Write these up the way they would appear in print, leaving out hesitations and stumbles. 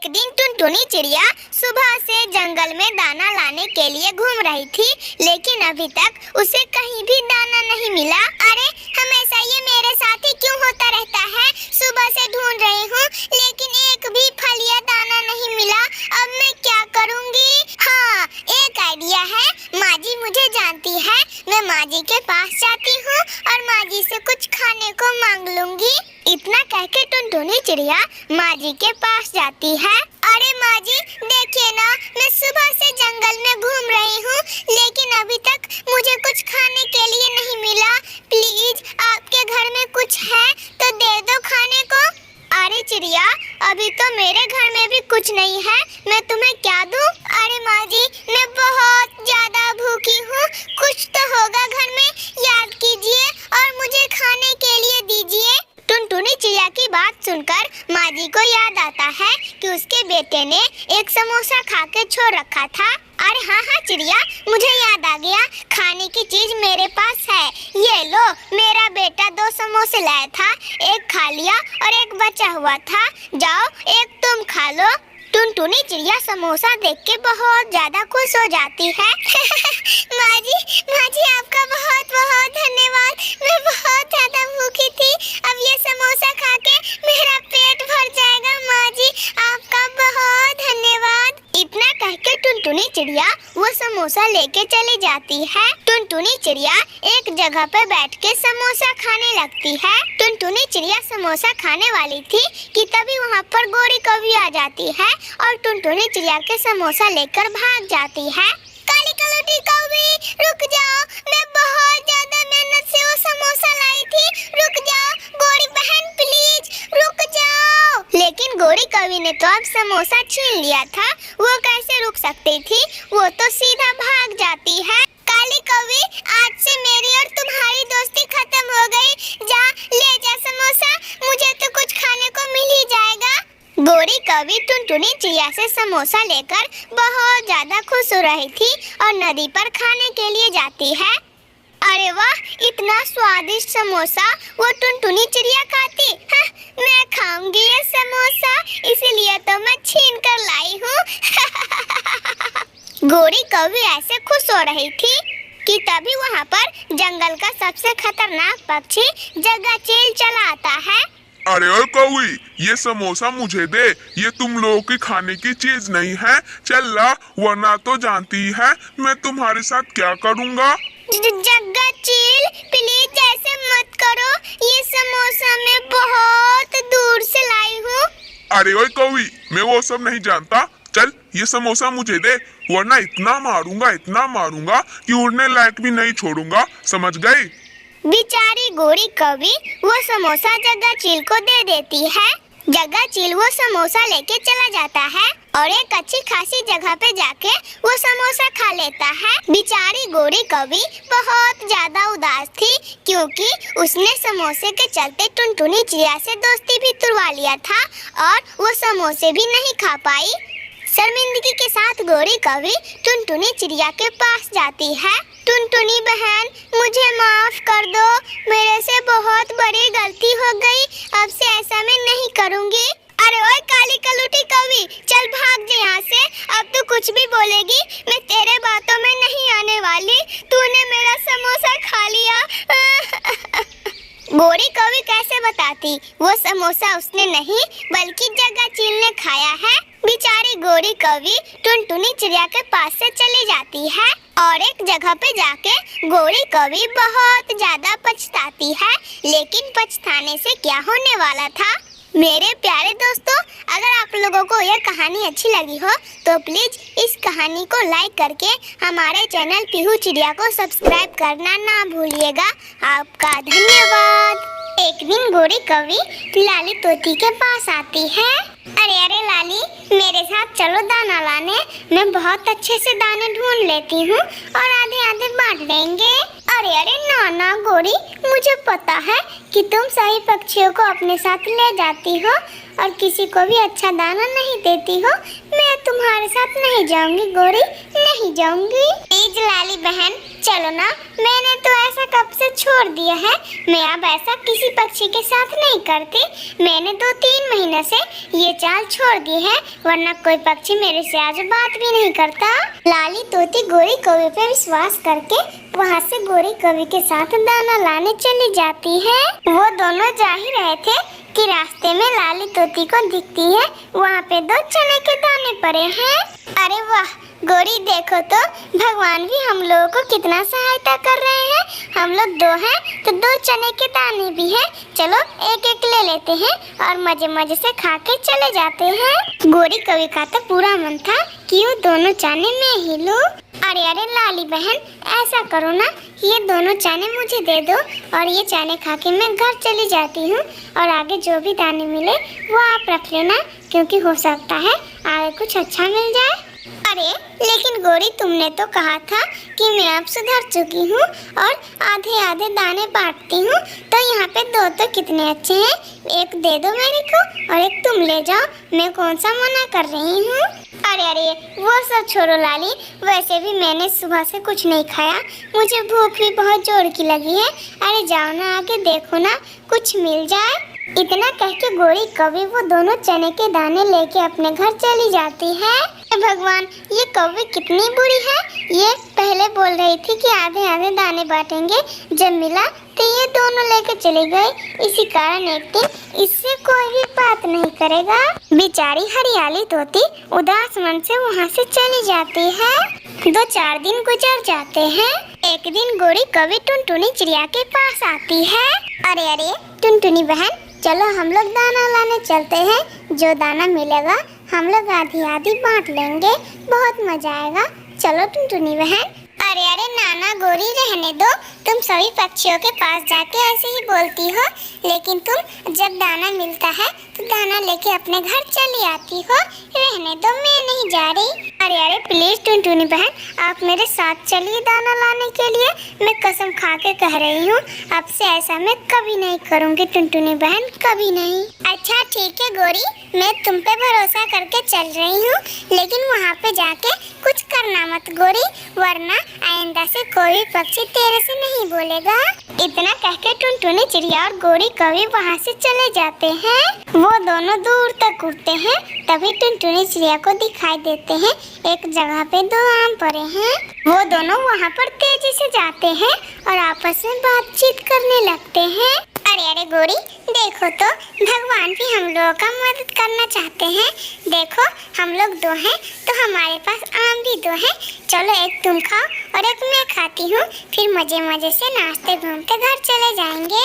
एक दिन टुनटुनी चिड़िया सुबह से जंगल में दाना लाने के लिए घूम रही थी, लेकिन अभी तक उसे कहीं भी दाना नहीं मिला। अरे हमेशा ये मेरे साथ ही क्यों होता रहता है? सुबह से ढूंढ रही हूँ लेकिन एक भी फल या दाना नहीं मिला। अब मैं क्या करूँगी? हाँ, एक आइडिया है। माँ जी मुझे जानती है, मैं माँ जी के पास जाती हूँ और माँ जी से कुछ खाने को मांग लूंगी। इतना कहके टुनटुनी चिड़िया माँ जी के पास जाती है। अरे माँ जी देखिए ना, मैं सुबह से जंगल में घूम रही हूँ लेकिन अभी तक मुझे कुछ खाने के लिए नहीं मिला। प्लीज आपके घर में कुछ है तो दे दो खाने को। अरे चिड़िया, अभी तो मेरे घर में भी कुछ नहीं है, मैं तुम्हें क्या दूँ? अरे माँ जी मैं बहुत ज्यादा भूखी हूँ, कुछ तो होगा घर में, याद कीजिए और मुझे खाने के लिए दीजिए। टुनटुनी चिड़िया की बात सुनकर माँ जी को याद आता है कि उसके बेटे ने एक समोसा खा के छोड़ रखा था। अरे हाँ चिड़िया, मुझे याद आ गया, खाने की चीज मेरे पास है। ये लो, मेरा बेटा 2 समोसे लाया था, एक खा लिया और एक बचा हुआ था। जाओ एक तुम खा लो। टुनटुनी चिड़िया समोसा देख के बहुत ज्यादा खुश हो जाती है। माँ जी आपका बहुत बहुत धन्यवाद, मैं बहुत ज्यादा भूखी थी, अब ये समोसा खा के मेरा पेट भर जाएगा। माँ जी आपका बहुत धन्यवाद। इतना कह के टुनटुनी चिड़िया वो समोसा लेके चली जाती है। टुनटुनी चिड़िया एक जगह पे बैठ के समोसा खाने लगती है। टुनटुनी चिड़िया समोसा खाने वाली थी कि तभी वहाँ पर गोरी कौवी आ जाती है और टुनटुनी चिड़िया के समोसा लेकर भाग जाती है। काली कलौटी कौवी रुक जाओ, मैं बहुत ज्यादा मेहनत से वो समोसा लाई थी, रुक जाओ गोरी बहन प्लीज रुक जाओ। लेकिन गोरी कौवी ने तो अब समोसा छीन लिया था, वो कैसे रुक सकती थी? वो तो सीधा भाग जाती है। काली कौवी आज से मेरी और तुम्हारी दोस्ती खत्म हो गई, जा ले जा समोसा, मुझे तो कुछ खाने को मिल ही जाएगा। गोरी कौवी टुनटुनी चिड़िया से समोसा लेकर बहुत ज्यादा खुश हो रही थी और नदी पर खाने के लिए जाती है। अरे वाह, इतना स्वादिष्ट समोसा वो टुनटुनी चिड़िया खाती। हाँ, मैं खाऊंगी ये समोसा, इसीलिए तो मैं छीन कर लाई हूँ। गोरी कौवी ऐसे खुश हो रही थी कि तभी वहाँ पर जंगल का सबसे खतरनाक पक्षी जग्गा चील चला आता है। अरे ओ कौवी, ये समोसा मुझे दे, ये तुम लोगों की खाने की चीज नहीं है, चल ला, वरना तो जानती है मैं तुम्हारे साथ क्या करूँगा। जग्गा चील प्लीज ऐसे मत करो, ये समोसा मैं बहुत दूर से लाई हूँ। अरे ओए कौवी, मैं वो सब नहीं जानता, चल ये समोसा मुझे दे, वरना इतना मारूंगा कि उड़ने लायक भी नहीं छोड़ूंगा, समझ गई? बेचारी गोरी कौवी वो समोसा जग्गा चील को दे देती है। जग्गा चील वो समोसा लेके चला जाता है और एक अच्छी खासी जगह पे जाके वो समोसा खा लेता है। बेचारी गोरी कौवी बहुत ज्यादा उदास थी क्योंकि उसने समोसे के चलते टुनटुनी चिड़िया से दोस्ती भी तुड़वा लिया था और वो समोसे भी नहीं खा पाई। शर्मिंदगी के साथ गोरी कौवी टुनटुनी चिड़िया के पास जाती है। टुनटुनी बहन मुझे माफ कर दो, मेरे से बहुत बड़ी गलती हो गई, अब से ऐसा मैं नहीं करूँगी। अरे ओए काली कलौटी कौवी, चल भाग जा यहाँ से, अब तू कुछ भी बोलेगी मैं तेरे बातों में नहीं आने वाली, तूने मेरा समोसा खा लिया। गोरी कौवी कैसे बताती वो समोसा उसने नहीं बल्कि जग्गा चील ने खाया है। बेचारी गोरी कौवी टुनटुनी चिड़िया के पास से चली जाती है और एक जगह पे जाके गोरी कौवी बहुत ज्यादा पछताती है, लेकिन पछताने से क्या होने वाला था? मेरे प्यारे दोस्तों, अगर आप लोगों को यह कहानी अच्छी लगी हो तो प्लीज इस कहानी को लाइक करके हमारे चैनल पीहू चिड़िया को सब्सक्राइब करना ना भूलिएगा। आपका धन्यवाद। एक दिन गोरी कौवी लाली तोती के पास आती है। अरे लाली, मेरे साथ चलो दाना लाने, मैं बहुत अच्छे से दाने ढूंढ लेती हूँ और आधे आधे बांट देंगे। अरे ना गोरी, मुझे पता है कि तुम सही पक्षियों को अपने साथ ले जाती हो और किसी को भी अच्छा दाना नहीं देती हो। मैं तुम्हारे साथ नहीं जाऊंगी गोरी, नहीं जाऊंगी। प्लीज लाली बहन चलो ना, मैंने तो ऐसा कब से छोड़ दिया है। मैं अब ऐसा किसी पक्षी के साथ नहीं करती। मैंने 2-3 महीने से ये चाल छोड़ दी है, वरना कोई पक्षी मेरे से आज बात भी नहीं करता। लाली तोती गोरी कौवे पे विश्वास करके वहाँ से गोरी कौवे के साथ दाना लाने चली जाती है। वो दोनों जा ही रहे थे कि रास्ते में लाली तोती को दिखती है, वहाँ पे 2 चने के दाने पड़े हैं। अरे वाह गोरी, देखो तो भगवान भी हम लोगों को कितना सहायता कर रहे हैं। हम लोग 2 हैं तो 2 चने के दाने भी हैं। चलो एक एक ले लेते हैं और मजे मजे से खा के चले जाते हैं। गोरी कौवे का तो पूरा मन था कि वो दोनों चने मैं ही लूं। अरे अरे लाली बहन ऐसा करो ना, ये दोनों चने मुझे दे दो और ये चने खा के मैं घर चली जाती हूँ, और आगे जो भी दाने मिले वो आप रख लेना, क्योंकि हो सकता है आगे कुछ अच्छा मिल जाए। अरे लेकिन गोरी, तुमने तो कहा था कि मैं अब सुधर चुकी हूँ और आधे आधे दाने बांटती हूँ, तो यहाँ पे 2 तो कितने अच्छे हैं। एक दे दो मेरे को और एक तुम ले जाओ, मैं कौन सा मना कर रही हूँ। अरे अरे वो सब छोड़ो लाली, वैसे भी मैंने सुबह से कुछ नहीं खाया, मुझे भूख भी बहुत जोर की लगी है। अरे जाओ ना आगे देखो ना कुछ मिल जाए। इतना कह के गोरी कौवे वो दोनों चने के दाने लेके अपने घर चली जाती है। भगवान, ये कौवे कितनी बुरी है। ये पहले बोल रही थी कि आधे आधे दाने बांटेंगे, जब मिला तो ये दोनों लेके चली गई। इसी कारण एक दिन इससे कोई भी बात नहीं करेगा। बेचारी हरियाली तोती उदास मन से वहाँ से चली जाती है। 2-4 दिन गुजर जाते हैं। एक दिन गोरी कौवे टुनटुनी चिड़िया के पास आती है। अरे अरे टुनटुनी बहन, चलो हम लोग दाना लाने चलते हैं, जो दाना मिलेगा हम लोग आधी आधी बांट लेंगे, बहुत मजा आएगा। चलो टुनटुनी बहन। अरे अरे नाना गोरी, रहने दो, तुम सभी पक्षियों के पास जाके ऐसे ही बोलती हो, लेकिन तुम जब दाना मिलता है तो दाना लेके अपने घर चली आती हो। रहने दो, मैं नहीं जा रही। अरे अरे प्लीज टुनटुनी बहन, आप मेरे साथ चलिए दाना लाने के लिए। मैं कसम खा के कह रही हूँ, अब से ऐसा मैं कभी नहीं करूँगी टुनटुनी बहन, कभी नहीं। अच्छा ठीक है गोरी, मैं तुम पे भरोसा करके चल रही हूँ, लेकिन वहाँ पे जाके कुछ करना मत गोरी, वरना आइंदा से कोई पक्षी तेरे से नहीं बोलेगा। इतना कह के टुनटुनी चिड़िया और गोरी कौवे वहाँ से चले जाते हैं। वो दोनों दूर तक उड़ते हैं, तभी टुनटुनी चिड़िया को दिखाई देते हैं एक जगह पे 2 आम पड़े हैं। वो दोनों वहाँ पर तेजी से जाते हैं और आपस में बातचीत करने लगते हैं। अरे अरे गोरी, देखो तो भगवान भी हम लोगों का मदद करना चाहते हैं। देखो हम लोग 2 हैं तो हमारे पास आम भी 2 हैं। चलो एक तुम खाओ और एक मैं खाती हूँ, फिर मजे मजे से नाचते घूमते घर चले जाएंगे।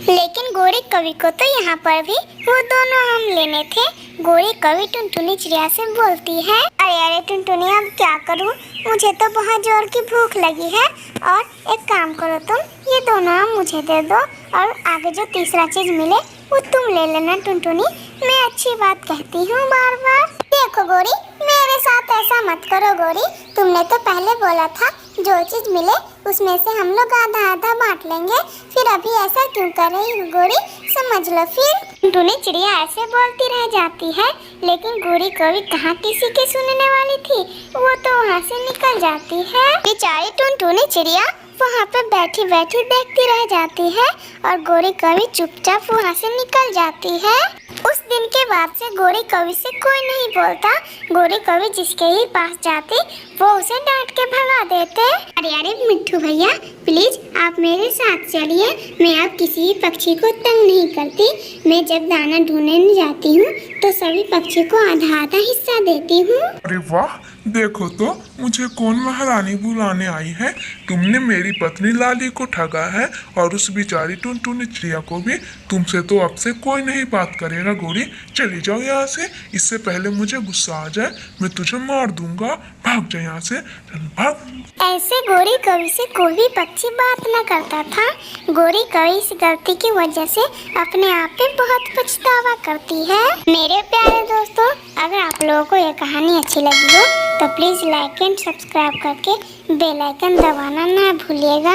लेकिन गोरी कौवे को तो यहाँ पर भी वो दोनों आम लेने थे। गोरी कौवे टुनटुनी चिड़िया से बोलती है, अरे अरे टुनटुनी, अब क्या करूँ, मुझे तो बहुत जोर की भूख लगी है, और एक काम करो तुम, ये दोनों आम मुझे दे दो और आगे जो तीसरा चीज मिले वो तुम ले लेना टुनटुनी। मैं अच्छी बात कहती हूँ बार बार। देखो गोरी, मेरे साथ ऐसा मत करो गोरी, तुमने तो पहले बोला था जो चीज मिले उसमें से हम लोग आधा आधा बांट लेंगे, फिर अभी ऐसा क्यों कर रही हो गोरी, समझ लो। फिर टुनटुनी चिड़िया ऐसे बोलती रह जाती है, लेकिन गोरी कौवे कहाँ किसी के सुनने वाली थी, वो तो वहाँ से निकल जाती है। बेचारी टुनटुनी चिड़िया वहाँ पे बैठी बैठी देखती रह जाती है और गोरी कौवे चुपचाप वहाँ से निकल जाती है। उस दिन के बाद से गोरी कौवे से कोई नहीं बोलता। गोरी कौवे जिसके ही पास जाती वो उसे डांट के भगा देते। अरे अरे मिट्ठू भैया, प्लीज आप मेरे साथ चलिए, मैं अब किसी पक्षी को तंग नहीं करती। मैं जब दाना ढूंढने जाती हूँ तो सभी पक्षी को आधा आधा हिस्सा देती हूँ। अरे वाह, देखो तो मुझे कौन महारानी बुलाने आई है। तुमने मेरी पत्नी लाली को ठगा है और उस बेचारी टुनटुनी चिड़िया को भी। तुमसे तो अब से कोई नहीं बात करेगा गोरी, चली जाओ यहाँ से, इससे पहले मुझे गुस्सा आ जाए, मैं तुझे मार दूंगा। भाग जा यहाँ से, चल भाग। ऐसे गोरी कौवे से कोई भी पक्षी बात न करता था। गोरी कौवे इस गलती की वजह से अपने आप पे बहुत पछतावा करती है। मेरे प्यारे दोस्तों, अगर आप लोगों को ये कहानी अच्छी लगी हो तो प्लीज लाइक एंड सब्सक्राइब करके बेल आइकन दबाना ना भूलिएगा।